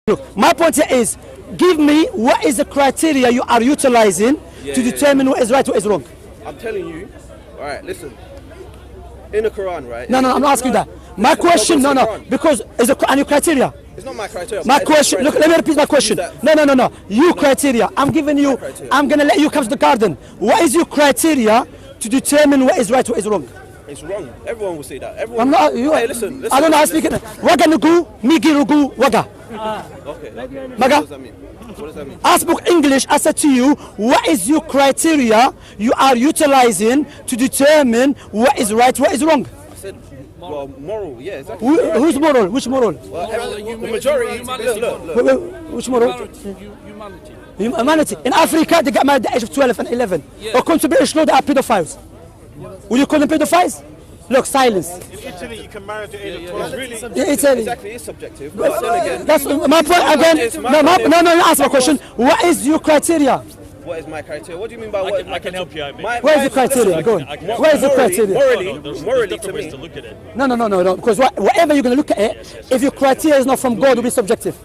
Look, my point here is, give me what is the criteria you are utilizing to determine what is right, what is wrong. I'm telling you, all right, listen. In the Quran, right? No, I'm not asking that. My question, because it's a new criteria. It's not my criteria. My question, look, let me repeat my question. No. You criteria. I'm giving you, I'm going to let you come to the garden. What is your criteria to determine what is right, what is wrong? It's wrong. Everyone will say that. Everyone. I'm not, you, hey, listen. I don't know how to speak it. Waga nugu, migi rugu, waga. Okay. Maga? What does that mean? What does that mean? I spoke English. I said to you, what is your criteria you are utilizing to determine what is right, what is wrong? I said, well, moral, yeah, exactly. Who's moral? Which moral? Well, the majority. Look. Wait, which moral? Humanity. Humanity. In Africa, they get married at the age of 12 and 11. According to British law, they are pedophiles. Will you call them pedophiles? Look, silence. In Italy, you can marry at the age of 12. Really? Italy. Exactly, it's subjective. But then again, That's my point again. No, you ask my question. What is your criteria? what is my criteria? What do you mean by what is my criteria? I can help you out. Where's the criteria? Go on. Where's the criteria? Morally, to me. To look at it. No. Because whatever you're going to look at it, if your criteria is not from God, it will be subjective.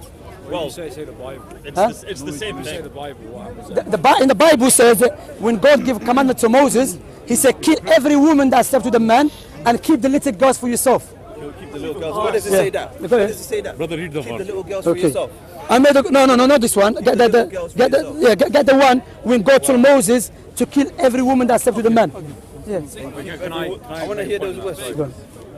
Well, Say the Bible. it's the same Say thing. the Bible. What happens? In the Bible says that when God gave commandment to Moses, he said, kill every woman that slept with a man and keep the little girls for yourself. Keep the little girls. Where does it say that? Where does it say that? Brother, read the Keep the verse. little girls for yourself. I made no, not this one. Get the one when God told Moses to kill every woman that slept with a man. Yeah. Can I want to hear those words.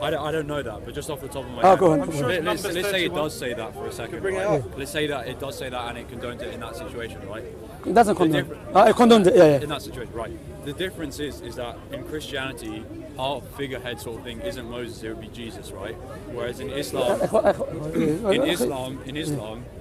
I don't know that, but just off the top of my Oh, head. go on. Let's say it does say that for a second. Bring it Right? up. Let's say that it does say that and it condones it in that situation, right? It doesn't condone. It condoned it, yeah. In that situation, right. The difference is that in Christianity, our figurehead sort of thing isn't Moses, it would be Jesus, right? Whereas in Islam,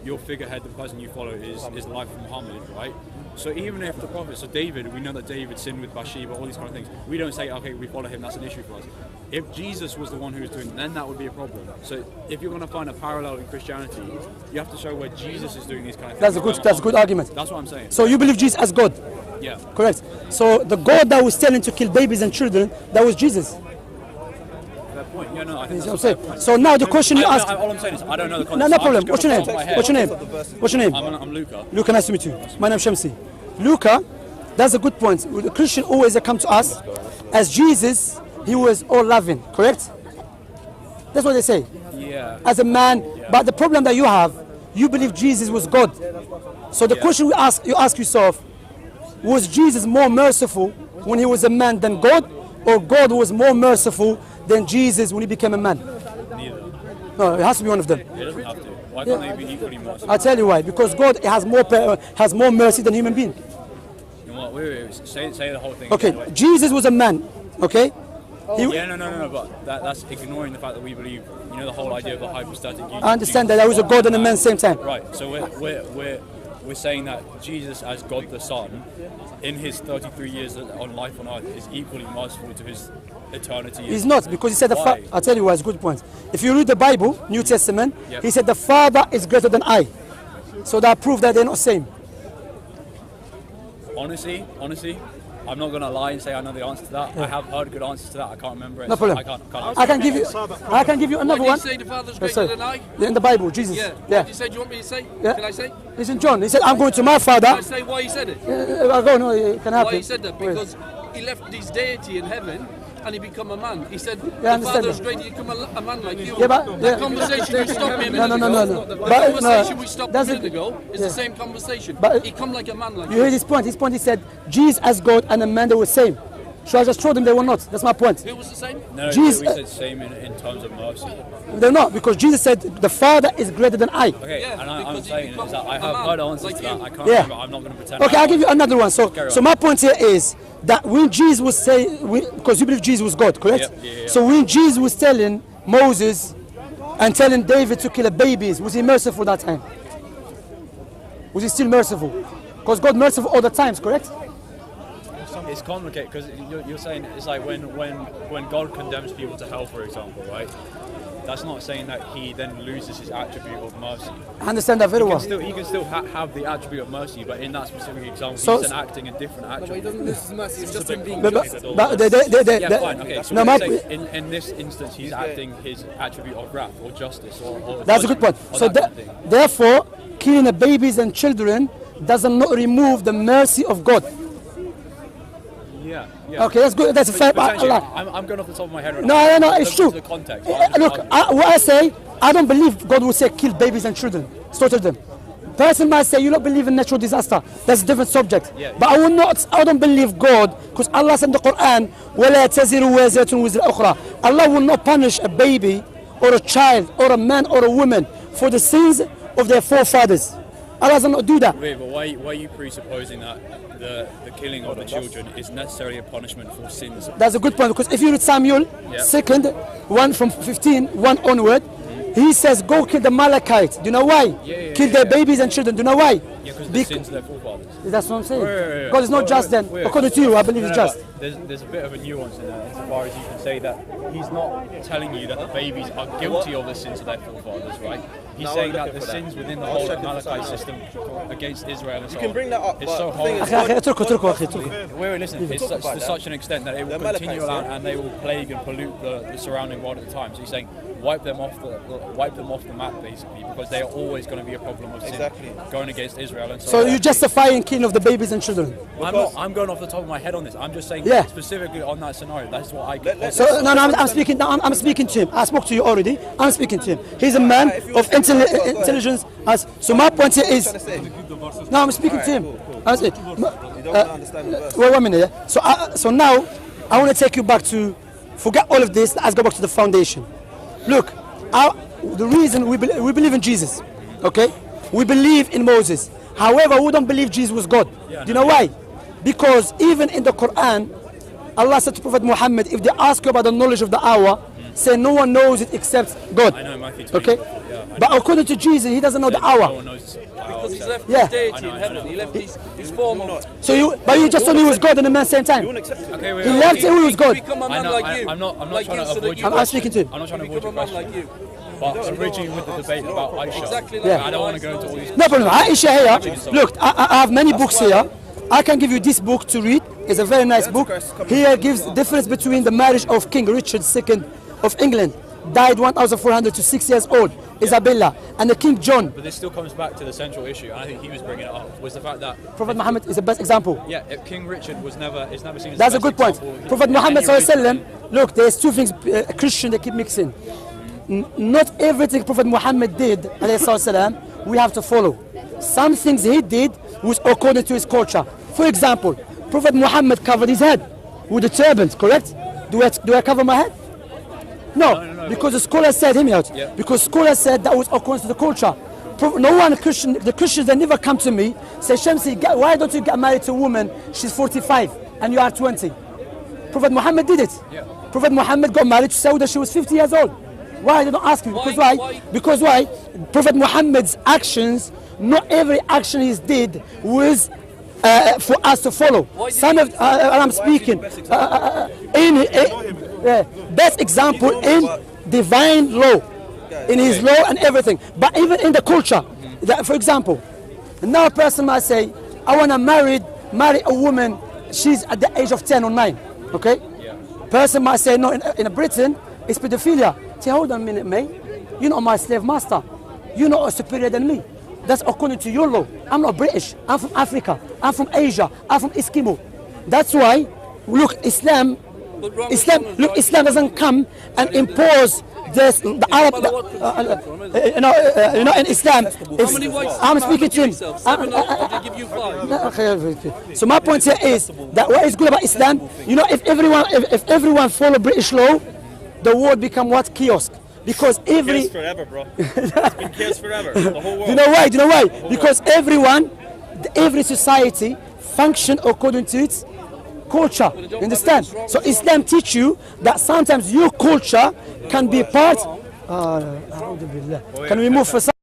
your figurehead, the person you follow, is the life of Muhammad, right? So even if the prophet, so David, we know that David sinned with Bathsheba, all these kind of things. We don't say, okay, we follow him, that's an issue for us. If Jesus was the one who was doing it, then that would be a problem. So if you're going to find a parallel in Christianity, you have to show where Jesus is doing these kind of things. That's a good argument. That's what I'm saying. So you believe Jesus as God? Yeah. Correct. So the God that was telling to kill babies and children, that was Jesus. Fair point. Yeah, no, I think You know that's what I'm saying? So now the question you ask. all I'm saying is I don't know the context. No problem. What's your name? What's your name? I'm Luca. Luca, nice to meet you. My name is Shamsi. Luca, that's a good point. The Christian always come to us as Jesus. He was all loving. Correct? That's what they say. Yeah. As a man, but the problem that you have, you believe Jesus was God. So the question you ask yourself, was Jesus more merciful when he was a man than God, or God was more merciful than Jesus when he became a man? Neither. No, it has to be one of them. It doesn't have to. Why can't they be equally merciful? I'll tell you why. Because God has more mercy than human being. You know what? Wait. Say the whole thing. Okay, again, wait. Jesus was a man. Okay. Yeah, no. But that's ignoring the fact that we believe, you know, the whole idea of the hypostatic union. I understand that there was a God and a man same time. Right. So we're saying that Jesus, as God the Son, in his 33 years on life on earth, is equally merciful to his eternity. He's not, because he said Why? I'll tell you why. It's a good point. If you read the Bible, New Testament, Yep. he said the Father is greater than I. So that proves that they're not same. Honestly, I'm not gonna lie and say I know the answer to that. I have heard good answers to that. I can't remember it. No problem. I can't I can give you another What one. did you say the Father's Oh, greater sorry. than I? In the Bible, Jesus. Yeah. Yeah. What did you say? Do you want me to say? Yeah. Can I say? Listen, John. He said, I'm going to my Father. Can I say why he said it? I'll go. No, it can happen. Why he said that? Wait. Because he left his deity in heaven and he become a man. He said, I the understand Father's that. greater, you become a man like you. Yeah, but The conversation you stopped me a minute No. ago. But, The conversation no, we stopped a that's minute it. ago is the same conversation. But- he come like a man like You heard his point. His point, he said, Jesus as God and a man, they were same. So I just told them they were not. That's my point. Who was the same? No, Jesus- we said same in terms of mercy. They're not, because Jesus said the Father is greater than I. Okay, Yeah, and I'm because he saying become is that I a have man heard answers like to that. you. I can't Yeah. remember. I'm not going to pretend. Okay, I'll give you another one. Carry So on. my point here is that when Jesus was saying, because you believe Jesus was God, correct? Yeah. So when Jesus was telling Moses and telling David to kill babies, was he merciful that time? Was he still merciful? Because God merciful all the times, correct? It's complicated because you're saying it's like when God condemns people to hell, for example, right? that's not saying that he then loses his attribute of mercy. I understand that very well. He can still have the attribute of mercy, but in that specific example, So- he's enacting a different But he attribute. doesn't lose his mercy. It's just him being But- just. Yeah, fine. Okay, so No, we're my- saying in this instance, he's acting his attribute of wrath or justice or That's a good point. judgment or So that kind of thing. therefore, killing the babies and children does not remove the mercy of God. Yeah, yeah. Okay, that's good. That's a fair. Potentially, Allah. I'm going off the top of my head right No, now. no, it's true. The context. Look, what I say, I don't believe God will say kill babies and children, slaughter them. Person might say you don't believe in natural disaster. That's a different subject. Yeah, But I will not. I don't believe God because Allah said in the Quran, وَلَا تَزِرُ وَازِرَةٌ وِزْرَ أُخْرَى. Allah will not punish a baby or a child or a man or a woman for the sins of their forefathers. Allah does not do that. Wait, but why are you presupposing that the killing of the children is necessarily a punishment for sins? That's a good point because if you read Samuel, Yeah. 2nd, 1 from 15, 1 onward, he says go kill the Amalekites. Do you know why? Kill their babies and children. Do you know why? Yeah, because the sins of their forefathers. That's what I'm saying. Wait. God is not just then. Wait. According to you, I believe No, it's no, just. but there's a bit of a nuance in that, insofar as you can say that he's not telling you that the babies are guilty of the sins of their forefathers, right? He's No, saying I'm that looking the for that. sins within the I'll whole check it for Amalekite something. system against Israel and so You can on. bring that up, It's but so the thing is- horrible. اتركوا Listen, it's talk such, about to that. such an extent that it will The Amalekites, continue around yeah. and they will plague and pollute the surrounding world at the time. So he's saying wipe them off the map basically, because they are always going to be a problem of sin Exactly. going against Israel and so So on. you're justifying killing of the babies and children. I'm going off the top of my head on this. I'm just saying Yeah. specifically on that scenario. That's what I So no, I'm speaking. No, I'm speaking to him. I spoke to you already. I'm speaking to him. He's a man of intelligence. So my point here is. No, I'm speaking to him. I'm saying- You don't understand the verse. Wait 1 minute. Yeah? So now I want to take you back to forget all of this. Let's go back to the foundation. Look, the reason we believe in Jesus, okay? We believe in Moses. However, we don't believe Jesus was God. Do you know why? Because even in the Quran, Allah said to Prophet Muhammad, if they ask you about the knowledge of the hour, say no one knows it except God. I know Matthew 24, Okay? yeah, I But according to Jesus, he doesn't know the No hour. one knows the hour, Because he's so- left Yeah. his deity I know, in I heaven. know. He left his form of. So you just told me he was God and the man same time. Okay, wait, He wait, left wait. it, he was God. Become a I man know, like you. I'm not like trying you, to so that avoid you your I'm speaking to him. I'm not trying to avoid become your a man like question. you. But originally with the debate about Aisha, Exactly. Yeah. I don't want to go into all these. No problem. Aisha here. Look, I have many books here. I can give you this book to read. It's a very nice book. Here gives the difference between the marriage of King Richard II of England, died 1400 to 6 years old, Isabella, and the King John. But this still comes back to the central issue, and I think he was bringing it up, was the fact that Prophet Muhammad is the best example. yeah, King Richard is never seen as That's the a best good point. example. Prophet In Muhammad any sallallahu alaihi religion. wasallam. Look, there's two things Christian they keep mixing. Not everything Prophet Muhammad did, alayhi salatu wasalam, we have to follow. Some things he did was according to his culture. For example, Prophet Muhammad covered his head with a turban, correct? Do I cover my head? No, because the scholar said, hear me out. Yeah. Because scholar said that was according to the culture. No one Christian, the Christians, they never come to me, say, Shamsi, why don't you get married to a woman? She's 45 and you are 20. Prophet Muhammad did it. Yeah. Prophet Muhammad got married to Sauda, she was 50 years old. Why? They don't ask me. Because Why? why? Because why? Prophet Muhammad's actions, not every action he did was for us to follow. Why did Some he- of, I'm speaking, best example in divine law, in his law and everything. But even in the culture, that, for example, now a person might say, I want to marry a woman, she's at the age of 10 or 9, okay? Person might say, no, in Britain, it's pedophilia. Say, hold on a minute, mate. You're not my slave master. You're not superior than me. That's according to your law. I'm not British. I'm from Africa. I'm from Asia. I'm from Eskimo. That's why, look, Islam doesn't come and impose this, the Arab, in Islam. How many wives? I'm speaking to him. 7 or did he give you 5? So my point here is that what is good about Islam, if everyone follow British law, the world become what? Kiosk. Because every Chaos forever, bro. It's been chaos forever. The whole world. Do you know why? Because every society function according to its culture. You understand? So Islam teach you that sometimes your culture can be part. Can we move for some?